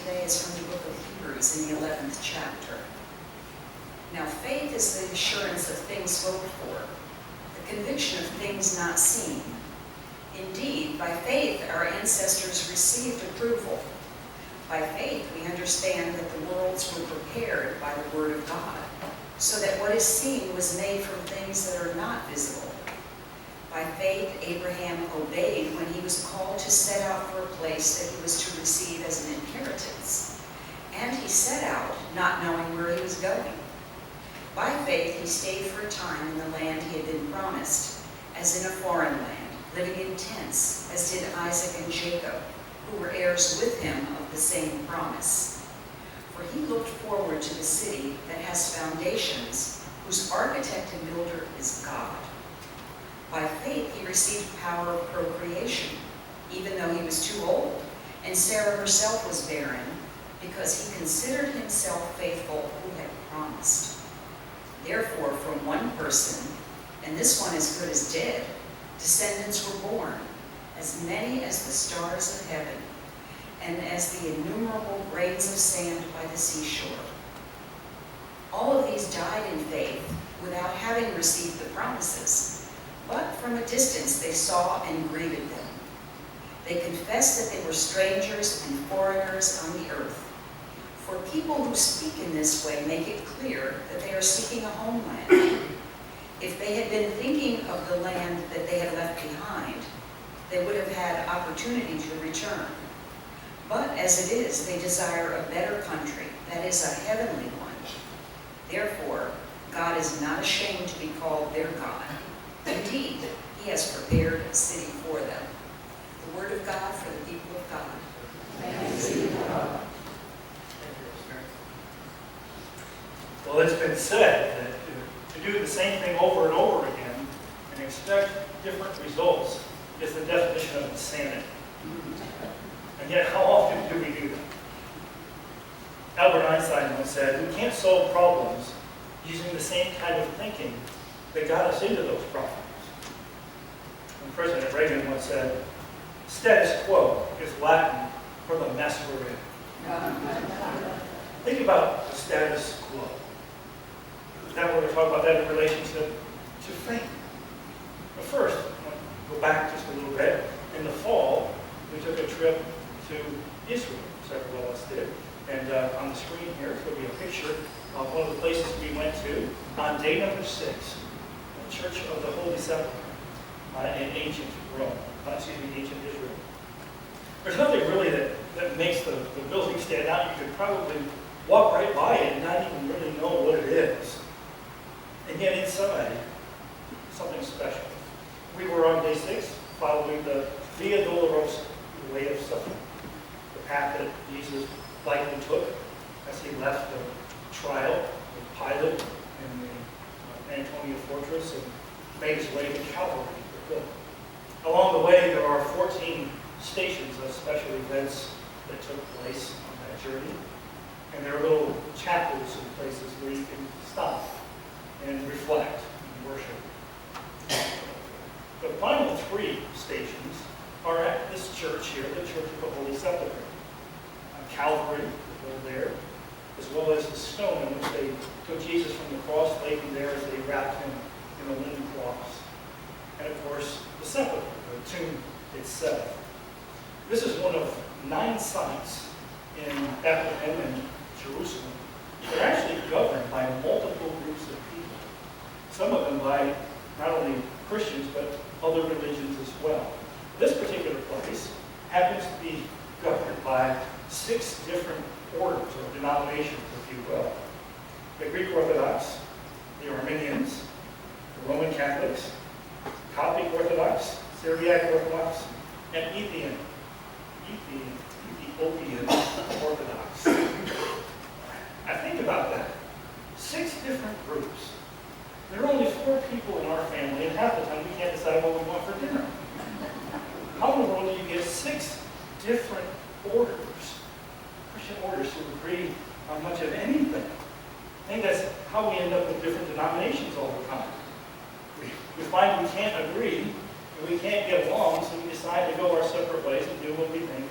today is from the book of Hebrews in the 11th chapter. Now, faith is the assurance of things hoped for, the conviction of things not seen. Indeed, by faith our ancestors received approval. By faith we understand that the worlds were prepared by the word of God, so that what is seen was made from things that are not visible. By faith Abraham obeyed when he was called to set out for a place that he was to receive as an inheritance. And he set out, not knowing where he was going. By faith he stayed for a time in the land he had been promised, as in a foreign land, living in tents, as did Isaac and Jacob, who were heirs with him of the same promise. For he looked forward to the city that has foundations, whose architect and builder is God. By faith he received power of procreation, even though he was too old, and Sarah herself was barren, because he considered himself faithful who had promised. Therefore, from one person, and this one as good as dead, descendants were born, as many as the stars of heaven, and as the innumerable grains of sand by the seashore. All of these died in faith, without having received the promises, but from a distance they saw and greeted them. They confessed that they were strangers and foreigners on the earth. For people who speak in this way make it clear that they are seeking a homeland. If they had been thinking of the land that they had left behind, they would have had opportunity to return. But as it is, they desire a better country, that is, a heavenly one. Therefore, God is not ashamed to be called their God. Indeed, he has prepared a city for them. The word of God for the people of God. Thanks be to God. Well, it's been said that to do the same thing over and over again and expect different results is the definition of insanity. And yet, how often do we do that? Albert Einstein once said, we can't solve problems using the same kind of thinking that got us into those problems. And President Reagan once said, status quo is Latin for the mess we're in. Think about the status quo. Now we're going to talk about that in relationship to faith. But first, I want to go back just a little bit. In the fall, we took a trip to Israel, several of us did. And on the screen here is going to be a picture of one of the places we went to on day number 6, the Church of the Holy Sepulchre in ancient Rome, ancient Israel. There's nothing really that makes the building stand out. You could probably walk right by it and not even really know what it is. And yet inside, something special. We were on day 6, following the Via Dolorosa, the way of suffering, the path that Jesus likely took as he left the trial with Pilate in the Antonia fortress and made his way to Calvary. Along the way, there are 14 stations of special events that took place on that journey. And there are little chapels and places where you can stop and reflect and worship. The final 3 stations are at this church here, the Church of the Holy Sepulchre. Calvary, there, as well as the stone in which they took Jesus from the cross, laid him there as they wrapped him in a linen cloth. And of course, the sepulchre, the tomb itself. This is one of 9 sites in Bethlehem and Jerusalem. They're actually governed by multiple groups of people. Some of them by not only Christians, but other religions as well. This particular place happens to be governed by 6 different orders or denominations, if you will. The Greek Orthodox, the Armenians, the Roman Catholics, Coptic Orthodox, Syriac Orthodox, and Ethiopian Orthodox. I think about that. 6 different groups. There are only 4 people in our family, and half the time we can't decide what we want for dinner. How in the world do you get 6 different orders, Christian orders, to agree on much of anything? I think that's how we end up with different denominations all the time. We find we can't agree, and we can't get along, so we decide to go our separate ways and do what we think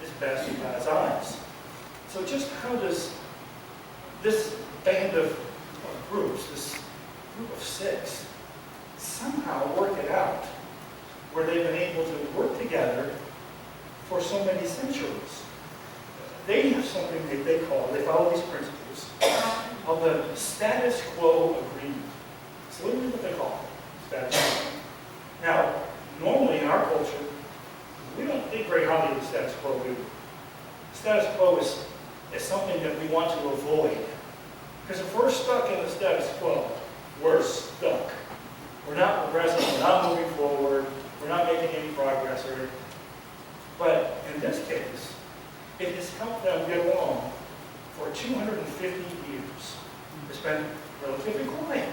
is best in God's eyes. So just how does this band of groups, this group of 6, somehow work it out where they've been able to work together for so many centuries? They have something that they follow these principles of the status quo agreement. It's literally what they call it, status quo. Now, normally in our culture, we don't think very highly of the status quo, do we? The status quo is something that we want to avoid. Because if we're stuck in the status quo, we're stuck. We're not progressing, we're not moving forward, we're not making any progress. But in this case, it has helped them get along for 250 years. It's been relatively quiet.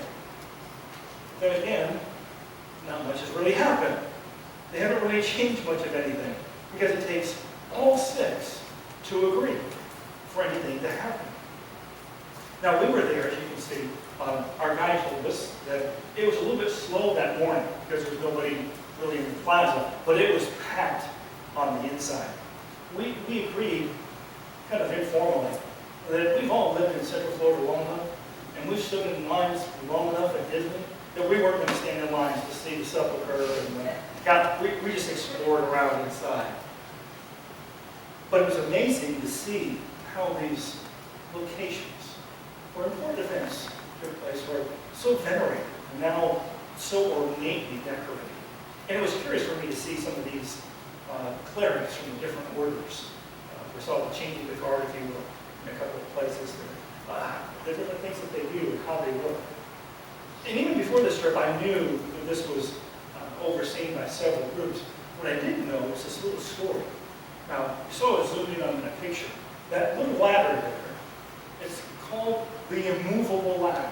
Then again, not much has really happened. They haven't really changed much of anything because it takes all 6 to agree for anything to happen. Now, we were there, as you can see. Our guide told us that it was a little bit slow that morning because there was nobody really in the plaza, but it was packed on the inside. We agreed, kind of informally, that we've all lived in Central Florida long enough, and we've stood in lines long enough at Disney that we weren't going to stand in lines to see the sepulcher, and we just explored around inside. But it was amazing to see how these locations, where important events took place, were so venerated, and now so ornately decorated. And it was curious for me to see some of these clerics from the different orders. We saw the changing the guard, if you will, in a couple of places. The different things that they do and how they look. And even before this trip, I knew that this was overseen by several groups. What I didn't know was this little story. Now, you saw it zoomed in on that picture. That little ladder there, it's called the immovable ladder.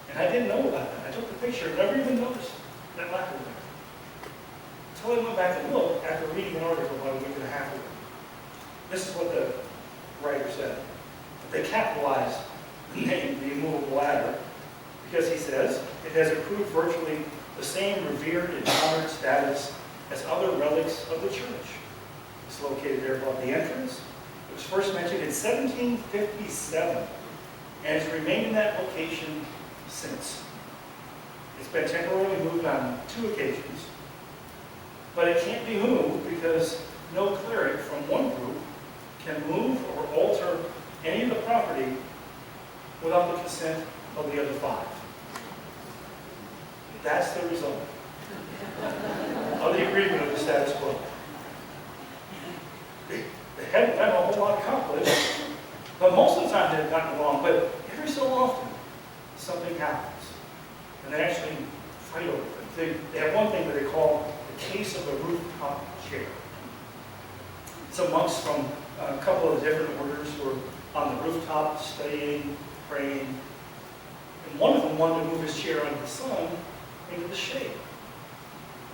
And I didn't know about that. I took the picture and never even noticed that ladder there. Until I went back and looked after reading an article about a week and a half ago. This is what the writer said. They capitalized the name, the immovable ladder, because he says it has accrued virtually the same revered and honored status as other relics of the church. It's located there above the entrance. It was first mentioned in 1757 and has remained in that location since. It's been temporarily moved on 2 occasions, but it can't be moved because no cleric from one group can move or alter any of the property without the consent of the other 5. That's the result of the agreement of the status quo. They hadn't gotten a whole lot accomplished, but most of the time they've gotten along, but every so often something happens. And they actually fight over it. They have one thing that they call the case of the rooftop chair. Some monks from a couple of the different orders were on the rooftop studying, praying, and one of them wanted to move his chair out of the sun into the shade.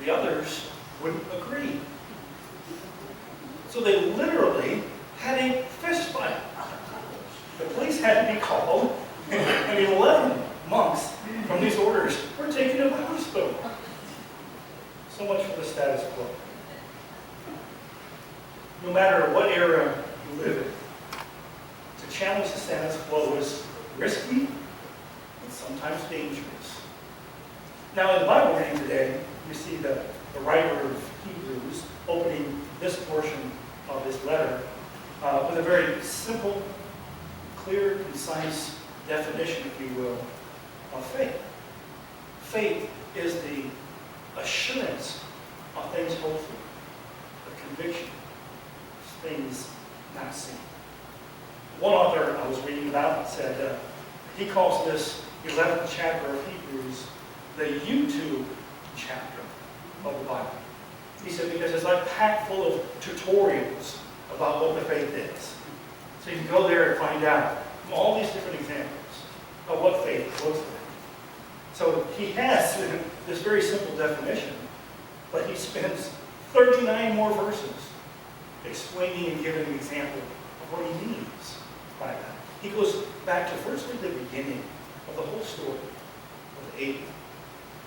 The others wouldn't agree. So they literally had a fist fight. The police had to be called, and 11 monks from these orders were taken to the hospital. So much for the status quo. No matter what era you live in, to challenge the status quo is risky and sometimes dangerous. Now, in the Bible reading today, we see the writer of Hebrews opening this portion of his letter with a very simple, clear, concise definition, if you will, of faith. Faith is the assurance of things hoped for, the conviction of things not seen. One author I was reading about said he calls this 11th chapter of Hebrews the YouTube chapter of the Bible. He said because it's like packed full of tutorials about what the faith is. So you can go there and find out from all these different examples of what faith looks like. So he has this very simple definition, but he spends 39 more verses explaining and giving an example of what he means by that. He goes back to virtually the beginning of the whole story of Abel,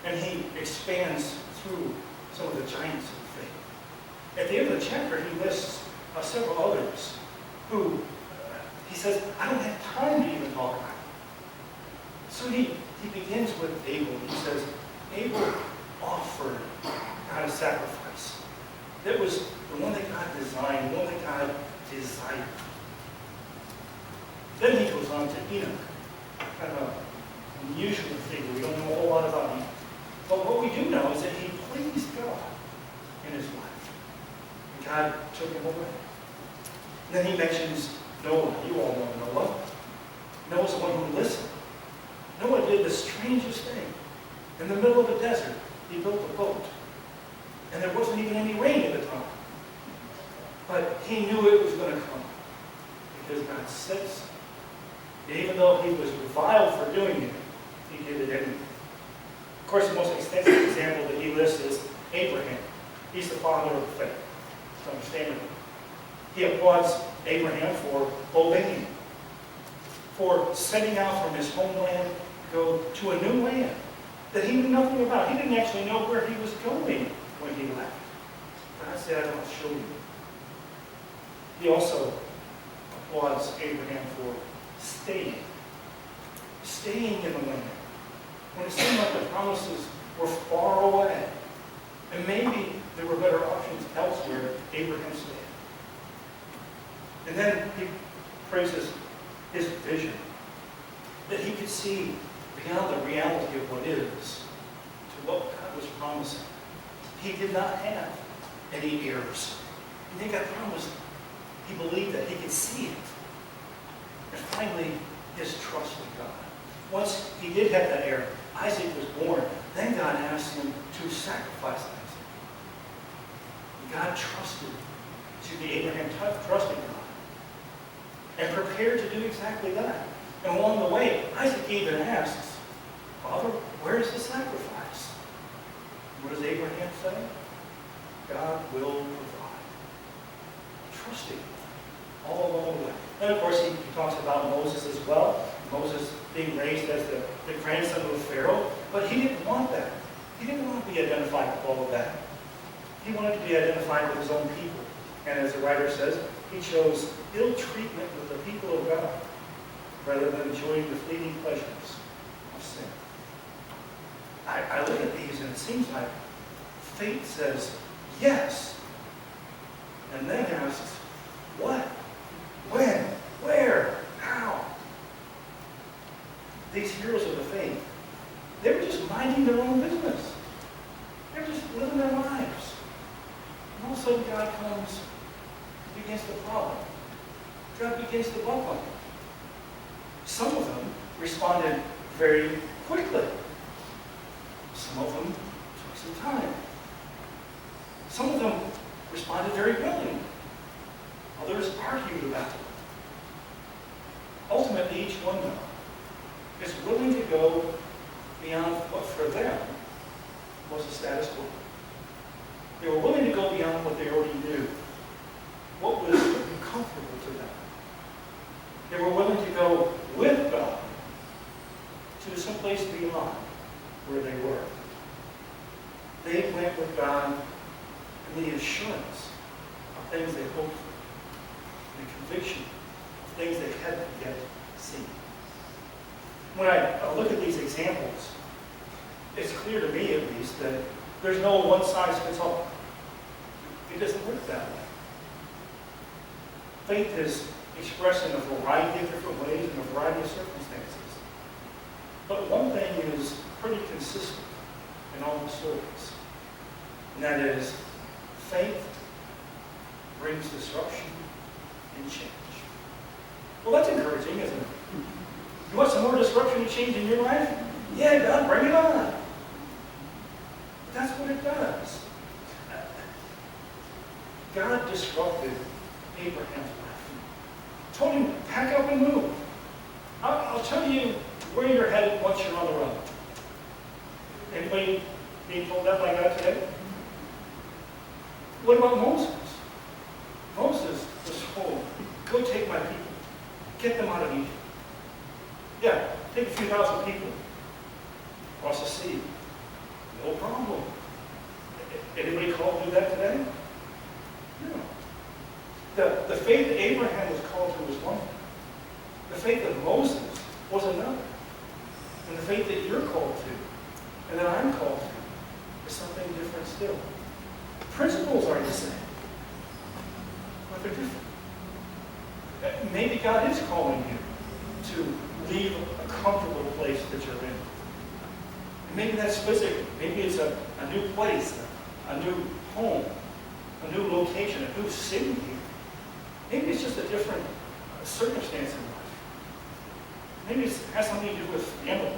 and he expands through some of the giants of faith. At the end of the chapter, he lists several others who, he says, I don't have time to even talk about. So he begins with Abel. He says, Abel offered God a sacrifice. That was the one that God designed, the one that God desired. Then he goes on to Enoch. Kind of an unusual figure. We don't know a whole lot about him. But what we do know is that he pleased God in his life. And God took him away. And then he mentions Noah. You all know Noah. Noah's the one who listened. Noah did the strangest thing. In the middle of a desert, he built a boat. And there wasn't even any rain at the time. But he knew it was going to come. Because God said so. And even though he was reviled for doing it, he did it anyway. Of course, the most extensive example that he lists is Abraham. He's the father of the faith. It's understandable. He applauds Abraham for obeying, for setting out from his homeland to go to a new land that he knew nothing about. He didn't actually know where he was going when he left. God said, I will show you. He also applauds Abraham for staying in the land. When it seemed like the promises were far away, and maybe there were better options elsewhere, Abraham stayed. And then he praises his vision, that he could see beyond the reality of what is to what God was promising. He did not have any heirs. And he got promised, he believed that he could see it. And finally, his trust in God. Once he did have that heir, Isaac was born. Then God asked him to sacrifice Isaac. And God Abraham trusted God and prepared to do exactly that. And along the way, Isaac even asks, Father, where is the sacrifice? What does Abraham say? God will provide. Trusting all along the way. Then, of course, he talks about Moses as well. Moses being raised as the grandson of Pharaoh. But he didn't want that. He didn't want to be identified with all of that. He wanted to be identified with his own people. And as the writer says, he chose ill treatment with the people of God rather than enjoying the fleeting pleasures of sin. I look at these and it seems like fate says yes, and then asks what, when, where, how. These heroes of the faith, they were just minding their own business. They were just living their lives. And all of a sudden God comes, begins the problem. God begins to bump on them. Some of them responded very quickly. Some of them took some time. Some of them responded very willingly. Others argued about it. Ultimately, each one, though, is willing to go beyond what for them was the status quo. They were willing to go beyond what they already knew, what was comfortable to them. They were willing to go with God to some place beyond where they were. They went with God in the assurance of things they hoped for, the conviction of things they hadn't yet seen. When I look at these examples, it's clear to me, at least, that there's no one-size-fits-all. It doesn't work that way. Faith is expressed in a variety of different ways in a variety of circumstances. But one thing is pretty consistent in all the stories, and that is faith brings disruption and change. Well, that's encouraging, isn't it? You want some more disruption and change in your life? Yeah, God, bring it on. But that's what it does. God disrupted Abraham's life. Told him, pack up and move. I'll tell you where you're headed once you're on the road. Anybody being told that by God today? What about Moses? Moses was told, go take my people. Get them out of Egypt. Yeah, take a few thousand people. Cross the sea. No problem. Anybody called to do that today? No. The faith that Abraham was called to was one thing. The faith of Moses was another. And the faith that you're called to, and that I'm called to, is something different still. The principles are the same, but they're different. Maybe God is calling you to leave a comfortable place that you're in. And maybe that's physical. Maybe it's a new place, a new home, a new location, a new city. Maybe it's just a different circumstance in life. Maybe it has something to do with family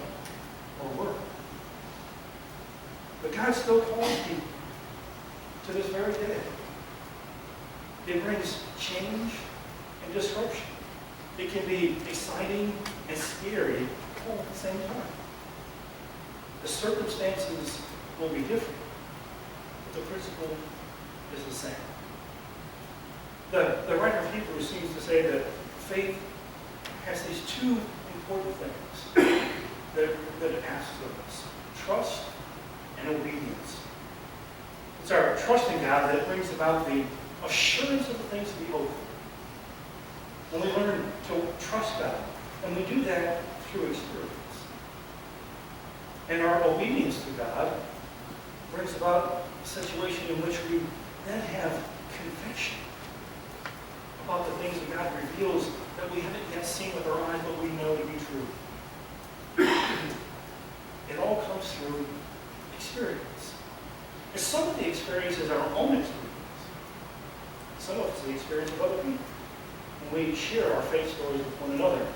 or work. But God still calls people to this very day. It brings change and disruption. It can be exciting and scary all at the same time. The circumstances will be different, but the principle is the same. The writer of Hebrews seems to say that faith has these two important things that it asks of us: trust and obedience. It's our trust in God that brings about the assurance of the things we hope for. When we learn to trust God, and we do that through experience. And our obedience to God brings about a situation in which we then have conviction about the things that God reveals that we haven't yet seen with our eyes, but we know to be true. It all comes through experience. And some of the experience is our own experience. Some of it's the experience of other people. When we share our faith stories with one another,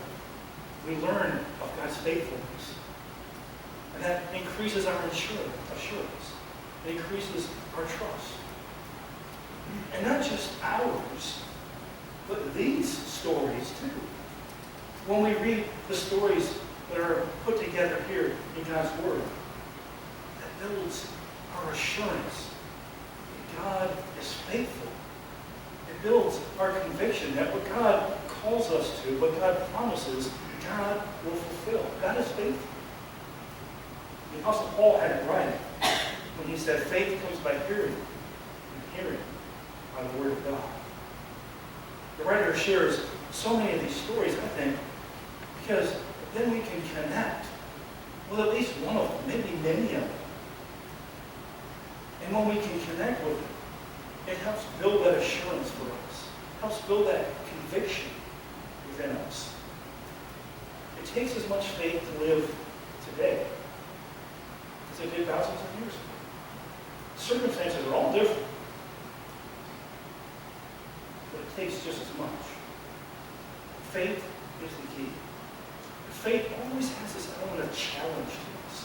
we learn of God's faithfulness. And that increases our assurance. It increases our trust. And not just ours, but these stories too. When we read the stories that are put together here in God's Word, that builds our assurance that God is faithful. It builds our conviction that what God calls us to, what God promises, God will fulfill. God is faithful. The Apostle Paul had it right when he said, faith comes by hearing, and hearing by the Word of God. The writer shares so many of these stories, I think, because then we can connect with at least one of them, maybe many of them. And when we can connect with them, it helps build that assurance for us. It helps build that conviction within us. It takes as much faith to live today as it did thousands of years ago. Circumstances are all different, but it takes just as much. Faith is the key. Faith always has this element of challenge to us.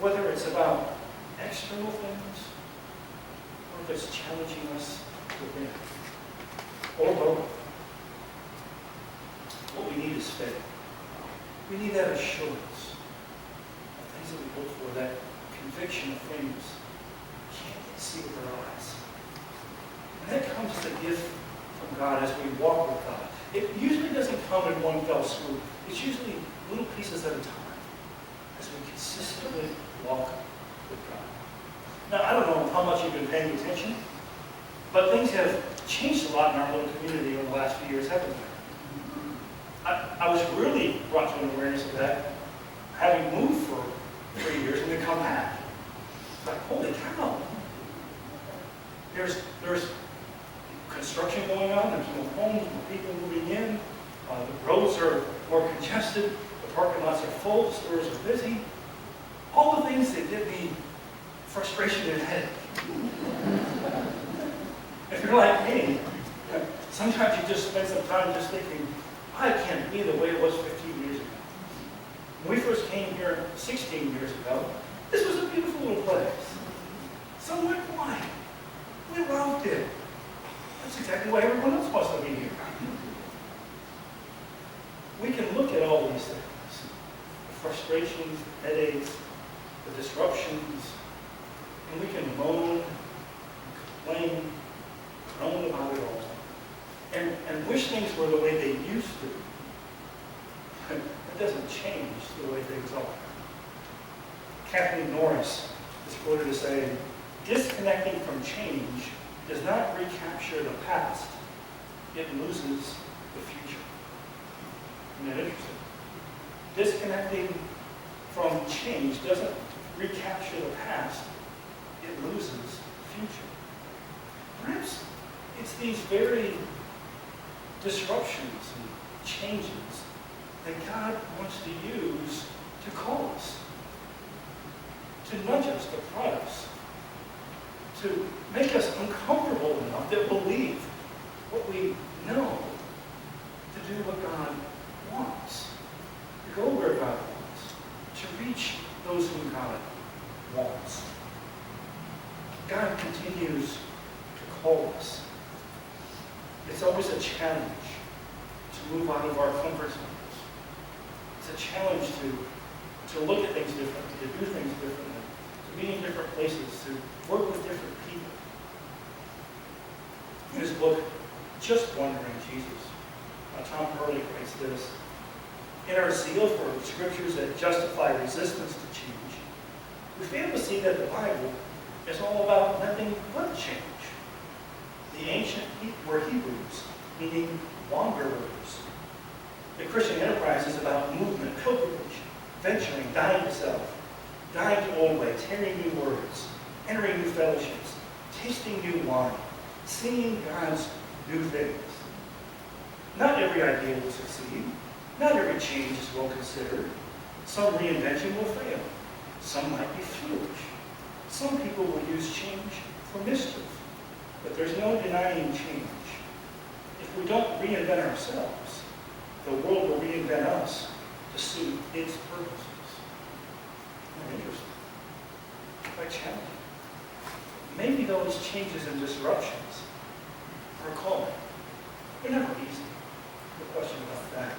Whether it's about external things, or if it's challenging us within, or both. What we need is faith. We need that assurance of things that we hope for, that conviction of things we can't yet see with our eyes. And that comes as a gift from God as we walk with God. It usually doesn't come in one fell swoop. It's usually little pieces at a time as we consistently walk with God. Now, I don't know how much you've been paying attention, but things have changed a lot in our little community over the last few years, haven't they? I was really brought to an awareness of that, having moved for 3 years and then come back. It's like, holy cow. There's construction going on, there's more homes, more people moving in, the roads are more congested, the parking lots are full, the stores are busy. All the things that give me frustration and headache. If you're like me, sometimes you just spend some time just thinking, I can't be the way it was 15 years ago. When we first came here 16 years ago, this was a beautiful little place. Somewhat quiet. We loved it. That's exactly why everyone else wants to be here. We can look at all these things, the frustrations, the headaches, the disruptions, and we can moan, complain, groan about it all, and wish things were the way they used to. It doesn't change the way things are. Kathleen Norris is quoted as saying, disconnecting from change does not recapture the past, it loses the future. Isn't that interesting? Disconnecting from change doesn't recapture the past, it loses the future. Perhaps it's these very disruptions and changes that God wants to use to call us, to nudge us, to prod us, to make us uncomfortable enough to believe what we know, to do what God wants, to go where God wants, to reach those whom God wants. God continues to call us. It's always a challenge to move out of our comfort zones. It's a challenge to look at things differently, to do things differently, to be in different places, to work with different people. In his book, Just Wondering Jesus, Tom Hurley writes this: in our zeal for scriptures that justify resistance to change, we fail to see that the Bible is all about nothing but change. The ancient were Hebrews, meaning wanderers. The Christian enterprise is about movement, pilgrimage, venturing, dying to self, dying to old ways, hearing new words, entering new fellowships, tasting new wine, seeing God's new things. Not every idea will succeed. Not every change is well considered. Some reinvention will fail. Some might be foolish. Some people will use change for mischief. But there's no denying change. If we don't reinvent ourselves, the world will reinvent us to suit its purposes. Not interesting. Quite challenging. Maybe those changes and disruptions are a calling. They're never easy. No question about that.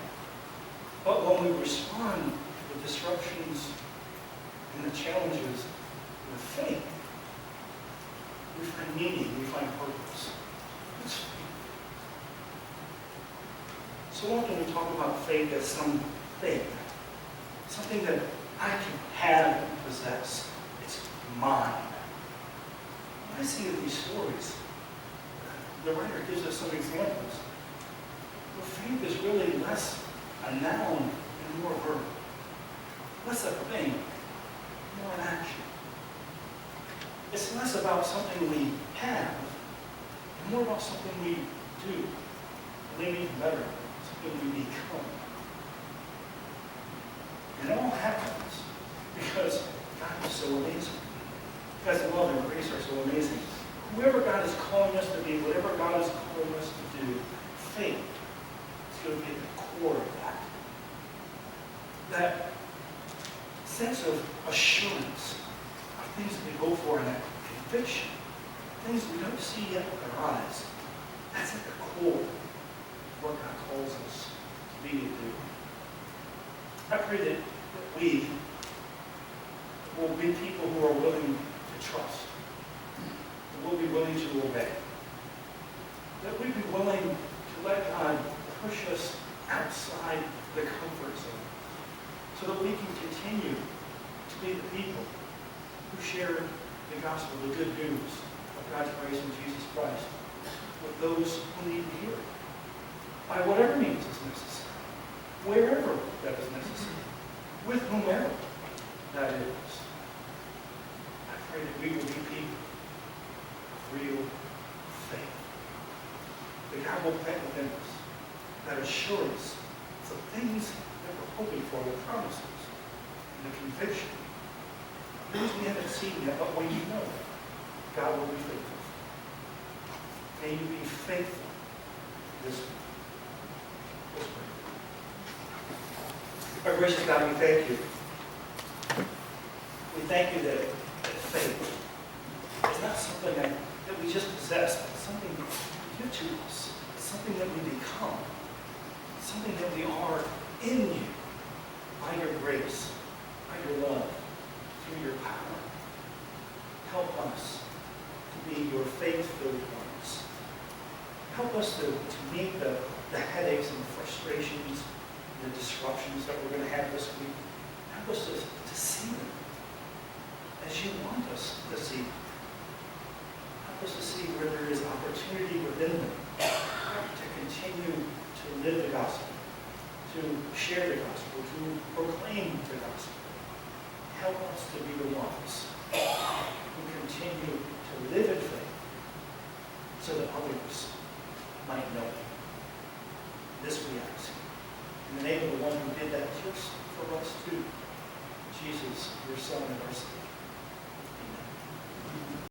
But when we respond to the disruptions and the challenges with faith, we find meaning, we find purpose. It's faith. So often we talk about faith as something that I can have and possess. It's mine. When I see these stories, the writer gives us some examples where faith is really less a noun and more a verb. Less a thing, more an action. It's less about something we have and more about something we do. Maybe even better, something we become. And it all happens because God is so amazing. God's love and grace are so amazing. Whoever God is calling us to be, whatever God is calling us to do, faith is going to be at the core of that. That sense of assurance of things that we go for and that conviction, things we don't see yet with our eyes. That's at the core of what God calls us to be and do. I pray that we will be people who are willing to trust. That we'll be willing to obey. That we be willing to let God push us outside the comfort zone so that we can continue to be the people who share the gospel, the good news of God's grace in Jesus Christ with those who need to hear it by whatever means is necessary, wherever that is necessary, with whomever that is. I pray that we will be people of real faith. That God will plant within us that assurance of the things that we're hoping for, the promises, and the conviction. Things we haven't seen yet, but when you know, God will be faithful. May you be faithful this week. Let's pray. Our gracious God, we thank you. We thank you that faith is not something that we just possess, but something you give to us. It's something that we become. Something that we are in you by your grace, by your love, through your power. Help us to be your faith-filled ones. Help us to meet the headaches and the frustrations and the disruptions that we're going to have this week. Help us to see them as you want us to see them. Help us to see where there is opportunity within them to continue to live the gospel, to share the gospel, to proclaim the gospel. Help us to be the ones who continue to live in faith so that others might know it. This we ask. In the name of the one who did that just for us too, Jesus, your Son and our Savior.